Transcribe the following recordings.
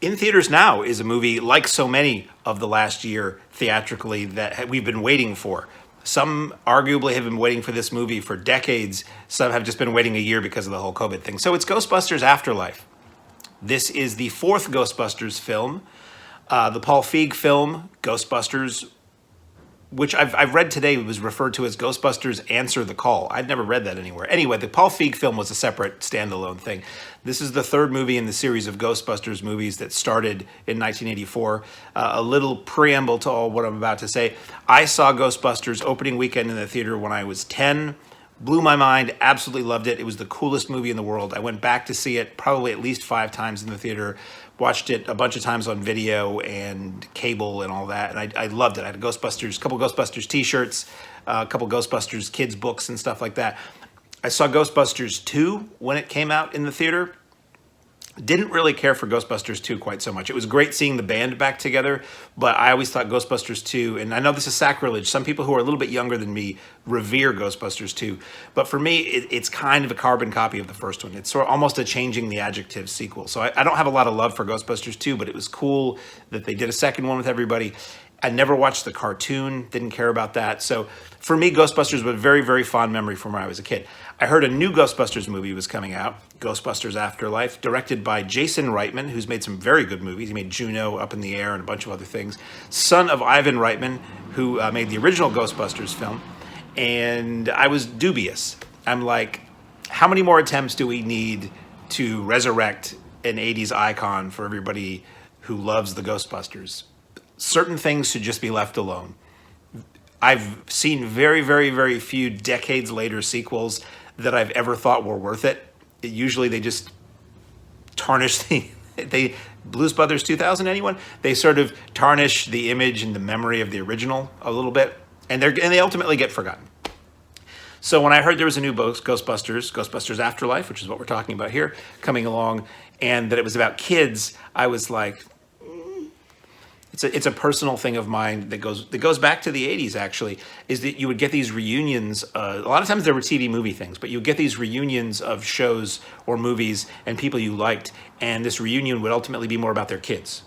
In theaters now is a movie, like so many of the last year theatrically, that we've been waiting for. Some arguably have been waiting for this movie for decades. Some have just been waiting a year because of the whole COVID thing. So it's Ghostbusters Afterlife. This is the fourth Ghostbusters film. The Paul Feig film, Ghostbusters, which I've read today, was referred to as Ghostbusters Answer the Call. I'd never read that anywhere. Anyway, the Paul Feig film was a separate standalone thing. This is the third movie in the series of Ghostbusters movies that started in 1984. A little preamble to all what I'm about to say. I saw Ghostbusters opening weekend in the theater when I was 10. Blew my mind, absolutely loved it. It was the coolest movie in the world. I went back to see it probably at least 5 times in the theater. Watched it a bunch of times on video and cable and all that, and I loved it. I had a couple Ghostbusters t-shirts, a couple Ghostbusters kids books and stuff like that. I saw Ghostbusters 2 when it came out in the theater. Didn't really care for Ghostbusters 2 quite so much. It was great seeing the band back together, but I always thought Ghostbusters 2, and I know this is sacrilege, some people who are a little bit younger than me revere Ghostbusters 2, but for me, it's kind of a carbon copy of the first one. It's sort of almost a changing the adjective sequel. So I don't have a lot of love for Ghostbusters 2, but it was cool that they did a second one with everybody. I never watched the cartoon, didn't care about that. So for me, Ghostbusters was a very, very fond memory from when I was a kid. I heard a new Ghostbusters movie was coming out, Ghostbusters Afterlife, directed by Jason Reitman, who's made some very good movies. He made Juno, Up in the Air, and a bunch of other things. Son of Ivan Reitman, who made the original Ghostbusters film. And I was dubious. I'm like, how many more attempts do we need to resurrect an 80s icon for everybody who loves the Ghostbusters? Certain things should just be left alone. I've seen very, very, very few decades later sequels that I've ever thought were worth it. Usually they just tarnish Blues Brothers 2000, anyone? They sort of tarnish the image and the memory of the original a little bit, and they ultimately get forgotten. So when I heard there was a new Ghostbusters Afterlife, which is what we're talking about here, coming along, and that it was about kids, I was like, it's a personal thing of mine that goes back to the 80s, actually, is that you would get these reunions. A lot of times there were TV movie things, but you would get these reunions of shows or movies and people you liked, and this reunion would ultimately be more about their kids.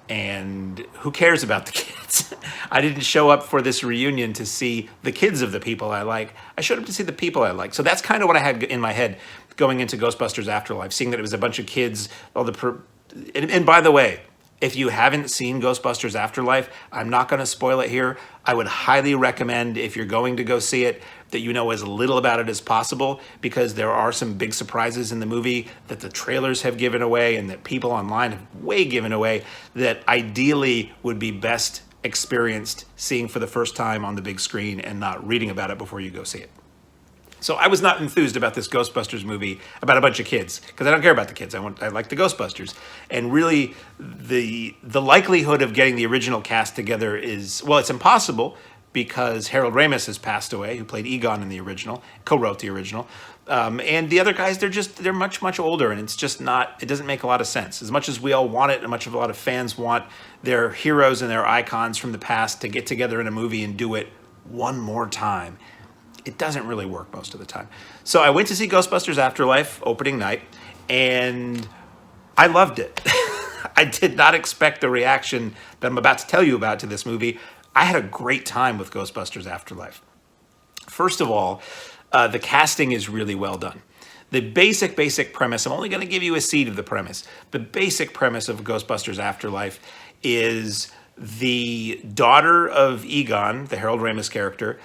And who cares about the kids? I didn't show up for this reunion to see the kids of the people I like. I showed up to see the people I like. So that's kind of what I had in my head going into Ghostbusters Afterlife, seeing that it was a bunch of kids. And by the way, if you haven't seen Ghostbusters Afterlife, I'm not going to spoil it here. I would highly recommend, if you're going to go see it, that you know as little about it as possible, because there are some big surprises in the movie that the trailers have given away and that people online have way given away that ideally would be best experienced seeing for the first time on the big screen and not reading about it before you go see it. So I was not enthused about this Ghostbusters movie about a bunch of kids, because I don't care about the kids. I like the Ghostbusters. And really, the likelihood of getting the original cast together is, well, it's impossible, because Harold Ramis has passed away, who played Egon in the original, co-wrote the original. And the other guys, they're much, much older, and it's just not, it doesn't make a lot of sense. As much as we all want it, and much of a lot of fans want their heroes and their icons from the past to get together in a movie and do it one more time, it doesn't really work most of the time. So I went to see Ghostbusters Afterlife opening night, and I loved it. I did not expect the reaction that I'm about to tell you about to this movie. I had a great time with Ghostbusters Afterlife. First of all, the casting is really well done. The basic premise, I'm only going to give you a seed of the premise. The basic premise of Ghostbusters Afterlife is the daughter of Egon, the Harold Ramis character,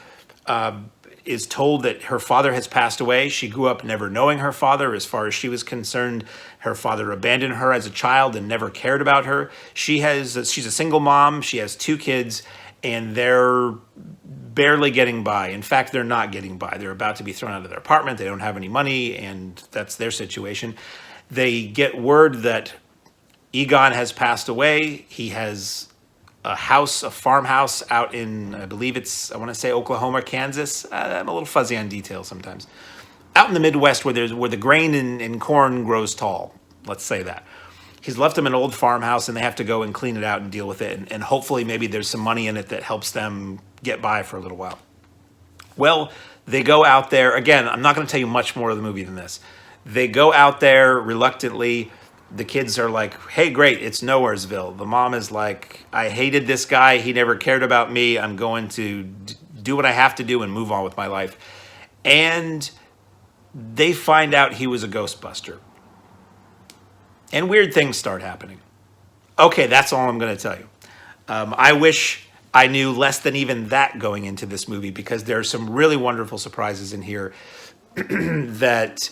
is told that her father has passed away. She grew up never knowing her father. As far as she was concerned, her father abandoned her as a child and never cared about her. She's a single mom. She has 2 kids, and they're barely getting by. In fact, they're not getting by. They're about to be thrown out of their apartment. They don't have any money, and that's their situation. They get word that Egon has passed away. He has a farmhouse out in, I want to say Oklahoma, Kansas. I'm a little fuzzy on details sometimes. Out in the Midwest where the grain and corn grows tall, let's say that. He's left them an old farmhouse, and they have to go and clean it out and deal with it. And hopefully maybe there's some money in it that helps them get by for a little while. Well, they go out there. Again, I'm not going to tell you much more of the movie than this. They go out there reluctantly. The kids are like, hey, great, it's Nowheresville. The mom is like, I hated this guy. He never cared about me. I'm going to do what I have to do and move on with my life. And they find out he was a Ghostbuster. And weird things start happening. Okay, that's all I'm going to tell you. I wish I knew less than even that going into this movie, because there are some really wonderful surprises in here that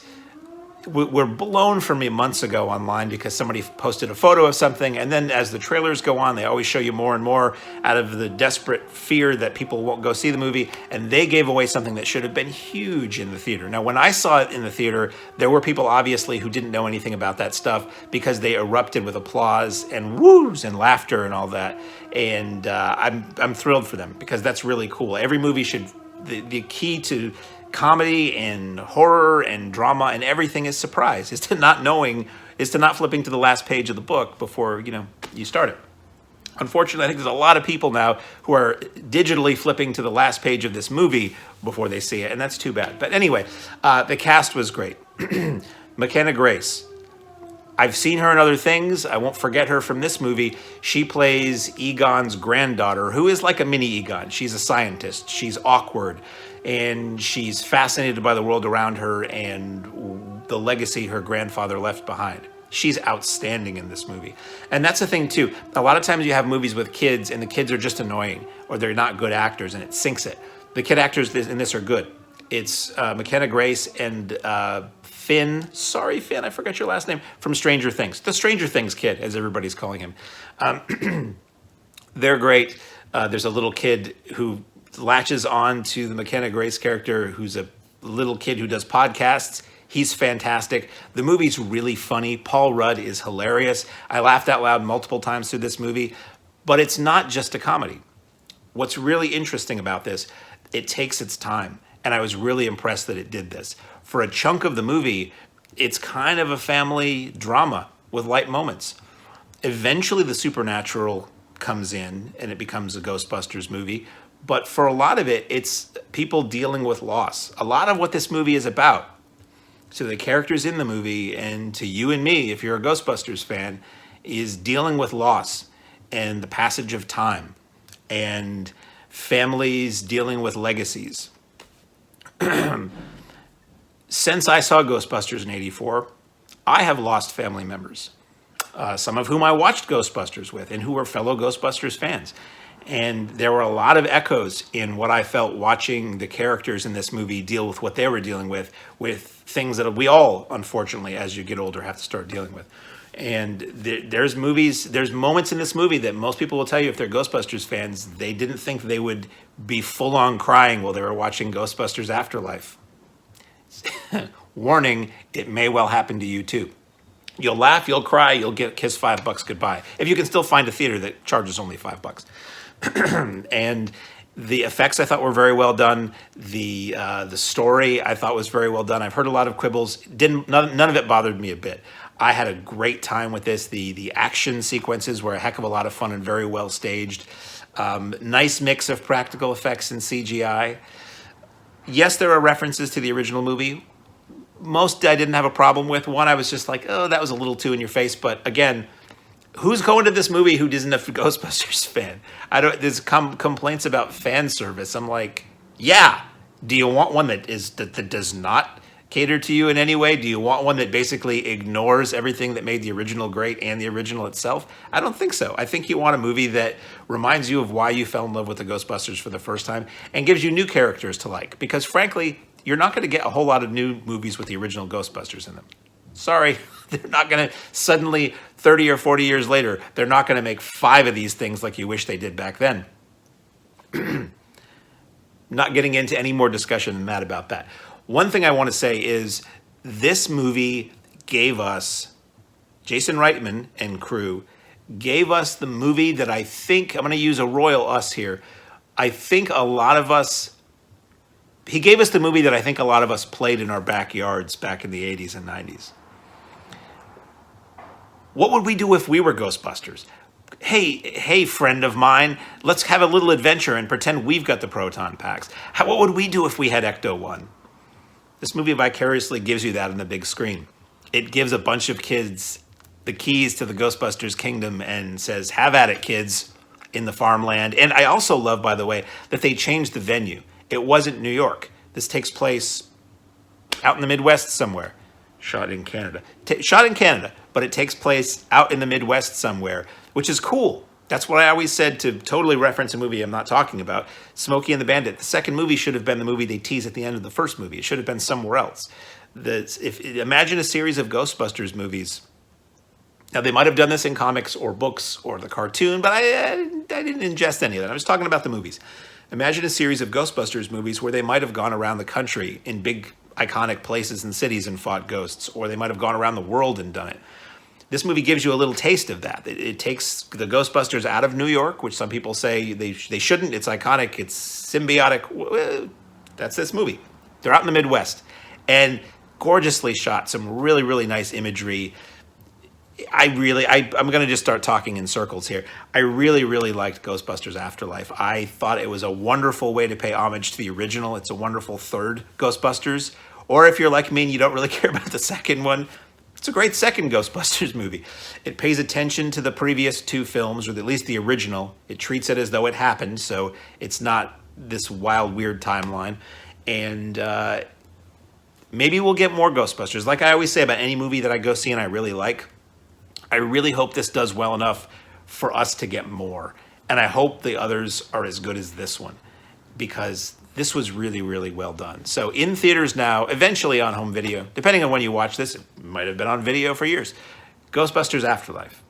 were blown for me months ago online, because somebody posted a photo of something, and then as the trailers go on, they always show you more and more out of the desperate fear that people won't go see the movie, and they gave away something that should have been huge in the theater. Now, when I saw it in the theater, there were people obviously who didn't know anything about that stuff, because they erupted with applause and woos and laughter and all that, and I'm thrilled for them, because that's really cool. Every movie should, the key to comedy and horror and drama and everything is surprise, is to not flipping to the last page of the book before you start it. Unfortunately, I think there's a lot of people now who are digitally flipping to the last page of this movie before they see it, and that's too bad. But anyway, the cast was great. Mckenna Grace, I've seen her in other things. I won't forget her from this movie. She plays Egon's granddaughter, who is like a mini Egon. She's a scientist. She's awkward, and she's fascinated by the world around her and the legacy her grandfather left behind. She's outstanding in this movie. And that's the thing, too. A lot of times you have movies with kids, and the kids are just annoying, or they're not good actors, and it sinks it. The kid actors in this are good. It's Mckenna Grace and Finn. Sorry, Finn, I forgot your last name. From Stranger Things. The Stranger Things kid, as everybody's calling him. They're great. There's a little kid who latches on to the Mckenna Grace character, who's a little kid who does podcasts. He's fantastic. The movie's really funny. Paul Rudd is hilarious. I laughed out loud multiple times through this movie, but it's not just a comedy. What's really interesting about this, it takes its time, and I was really impressed that it did this. For a chunk of the movie, it's kind of a family drama with light moments. Eventually, the supernatural comes in, and it becomes a Ghostbusters movie, but for a lot of it, it's people dealing with loss. A lot of what this movie is about, to the characters in the movie and to you and me, if you're a Ghostbusters fan, is dealing with loss and the passage of time and families dealing with legacies. Since I saw Ghostbusters in '84, I have lost family members, some of whom I watched Ghostbusters with and who were fellow Ghostbusters fans. And there were a lot of echoes in what I felt watching the characters in this movie deal with what they were dealing with things that we all, unfortunately, as you get older, have to start dealing with. And there's moments in this movie that most people will tell you, if they're Ghostbusters fans, they didn't think they would be full-on crying while they were watching Ghostbusters Afterlife. Warning, it may well happen to you too. You'll laugh, you'll cry, you'll kiss $5 goodbye. If you can still find a theater that charges only $5. And the effects I thought were very well done. The story I thought was very well done. I've heard a lot of quibbles. None of it bothered me a bit. I had a great time with this. The action sequences were a heck of a lot of fun and very well staged. Nice mix of practical effects and CGI. Yes, there are references to the original movie. Most I didn't have a problem with. One, I was just like, oh, that was a little too in your face. But again, who's going to this movie who isn't a Ghostbusters fan? There's complaints about fan service. I'm like, yeah. Do you want one that does not cater to you in any way? Do you want one that basically ignores everything that made the original great and the original itself? I don't think so. I think you want a movie that reminds you of why you fell in love with the Ghostbusters for the first time and gives you new characters to like. Because frankly, you're not going to get a whole lot of new movies with the original Ghostbusters in them. Sorry, they're not going to suddenly, 30 or 40 years later, they're not going to make 5 of these things like you wish they did back then. Not getting into any more discussion than that about that. One thing I want to say is this movie gave us, Jason Reitman and crew, gave us the movie that I think, I'm going to use a royal us here, I think a lot of us, he gave us the movie that I think a lot of us played in our backyards back in the 80s and 90s. What would we do if we were Ghostbusters? Hey, friend of mine, let's have a little adventure and pretend we've got the proton packs. What would we do if we had Ecto-1? This movie vicariously gives you that on the big screen. It gives a bunch of kids the keys to the Ghostbusters kingdom and says, "Have at it, kids," in the farmland. And I also love, by the way, that they changed the venue. It wasn't New York. This takes place out in the Midwest somewhere. Shot in Canada. Shot in Canada, but it takes place out in the Midwest somewhere, which is cool. That's what I always said, to totally reference a movie I'm not talking about, Smokey and the Bandit. The second movie should have been the movie they tease at the end of the first movie. It should have been somewhere else. Imagine a series of Ghostbusters movies. Now, they might have done this in comics or books or the cartoon, but I didn't ingest any of that. I was talking about the movies. Imagine a series of Ghostbusters movies where they might have gone around the country in big, iconic places and cities and fought ghosts, or they might have gone around the world and done it. This movie gives you a little taste of that. It takes the Ghostbusters out of New York, which some people say they shouldn't. It's iconic. It's symbiotic. That's this movie. They're out in the Midwest. And gorgeously shot. Some really, really nice imagery. I'm going to just start talking in circles here. I really, really liked Ghostbusters Afterlife. I thought it was a wonderful way to pay homage to the original. It's a wonderful third Ghostbusters. Or if you're like me and you don't really care about the second one, it's a great second Ghostbusters movie. It pays attention to the previous two films, or at least the original. It treats it as though it happened, so it's not this wild, weird timeline. And maybe we'll get more Ghostbusters. Like I always say about any movie that I go see and I really like, I really hope this does well enough for us to get more. And I hope the others are as good as this one, because this was really, really well done. So in theaters now, eventually on home video, depending on when you watch this, it might have been on video for years. Ghostbusters Afterlife.